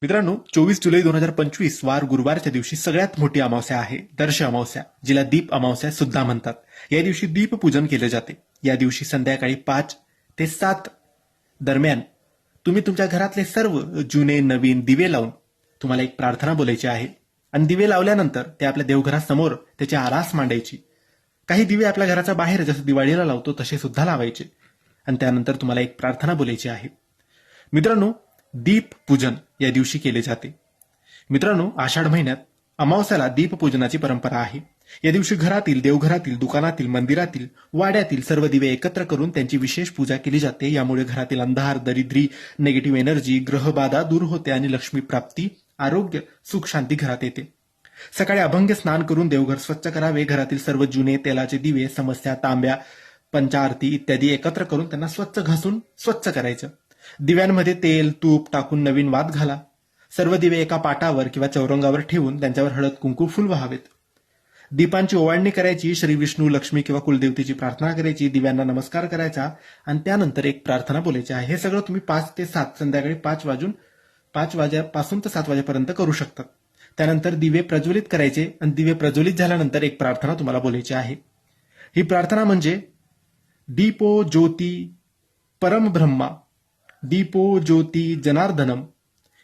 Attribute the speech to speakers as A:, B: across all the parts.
A: मित्रांनो, 24 जुलै 2025 वार गुरुवारच्या दिवशी सगळ्यात मोठी अमावस्या आहे, दर्श अमावस्या, जिला दीप अमावस्या सुद्धा म्हणतात. या दिवशी दीपपूजन केले जाते. या दिवशी संध्याकाळी 5 ते 7 दरम्यान तुम्ही तुमच्या घरातले सर्व जुने नवीन दिवे लावून तुम्हाला एक प्रार्थना बोलायची आहे. आणि दिवे लावल्यानंतर ते आपल्या देवघरासमोर त्याची आरास मांडायची. काही दिवे आपल्या घराच्या बाहेर जसं दिवाळीला लावतो तसे सुद्धा लावायचे. आणि त्यानंतर तुम्हाला एक प्रार्थना बोलायची आहे. मित्रांनो, दीपपूजन या दिवशी केले जाते. मित्रांनो, आषाढ महिन्यात अमावस्याला दीपपूजनाची परंपरा आहे. या दिवशी घरातील, देवघरातील, दुकानातील, मंदिरातील, वाड्यातील सर्व दिवे एकत्र करून त्यांची विशेष पूजा केली जाते. यामुळे घरातील अंधार, दरिद्री, नेगेटिव्ह एनर्जी, ग्रहबाधा दूर होते आणि लक्ष्मी प्राप्ती, आरोग्य, सुख शांती घरात येते. सकाळी अभंग स्नान करून देवघर स्वच्छ करावे. घरातील सर्व जुने तेलाचे दिवे, समस्या, तांब्या, पंचारती इत्यादी एकत्र करून त्यांना स्वच्छ घासून स्वच्छ करायचं. दिव्यांमध्ये तेल, तूप टाकून नवीन वात घाला. सर्व दिवे एका पाटावर किंवा चौरंगावर ठेवून त्यांच्यावर हळद कुंकू फुल व्हावेत. दीपांची ओवाळणी करायची. श्री विष्णू, लक्ष्मी किंवा कुलदेवतेची प्रार्थना करायची. दिव्यांना नमस्कार करायचा आणि त्यानंतर एक प्रार्थना बोलायची आहे. हे सगळं तुम्ही 5 ते 7 संध्याकाळी 5 वाजेपासून ते 7 वाजेपर्यंत करू शकतात. त्यानंतर दिवे प्रज्वलित करायचे आणि दिवे प्रज्वलित झाल्यानंतर एक प्रार्थना तुम्हाला बोलायची आहे. ही प्रार्थना म्हणजे दीपो ज्योती परम ब्रह्मा, दीपो ज्योती जनार्दनम,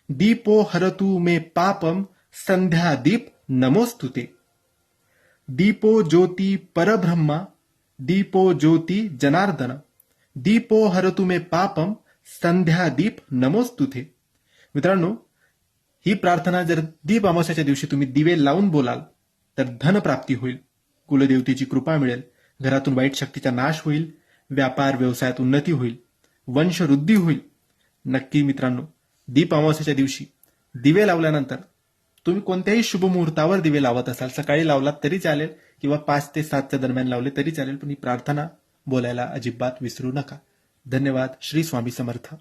A: दीपो हरतु मे पापम, संध्या दीप नमोस्तुते. दीपो ज्योती परब्रह्मा, दीपो ज्योती जनार्दन, दीपो हरतु मे पापम, संध्या दीप नमोस्तुते. मित्रांनो, ही प्रार्थना जर दीप अमावस्याच्या दिवशी तुम्ही दिवे लावून बोलाल तर धनप्राप्ती होईल, कुलदेवतेची कृपा मिळेल, घरातून वाईट शक्तीचा नाश होईल, व्यापार व्यवसायात उन्नती होईल, वंशवृद्धी होईल. नक्की मित्रांनो, दीप अमावस्याच्या दिवशी दिवे लावल्यानंतर तुम्ही कोणत्याही शुभ मुहूर्तावर दिवे लावत असाल, सकाळी लावलात तरी चालेल किंवा 5 ते 7 दरम्यान लावले तरी चालेल, पण ही प्रार्थना बोलायला अजिबात विसरू नका. धन्यवाद. श्री स्वामी समर्थ.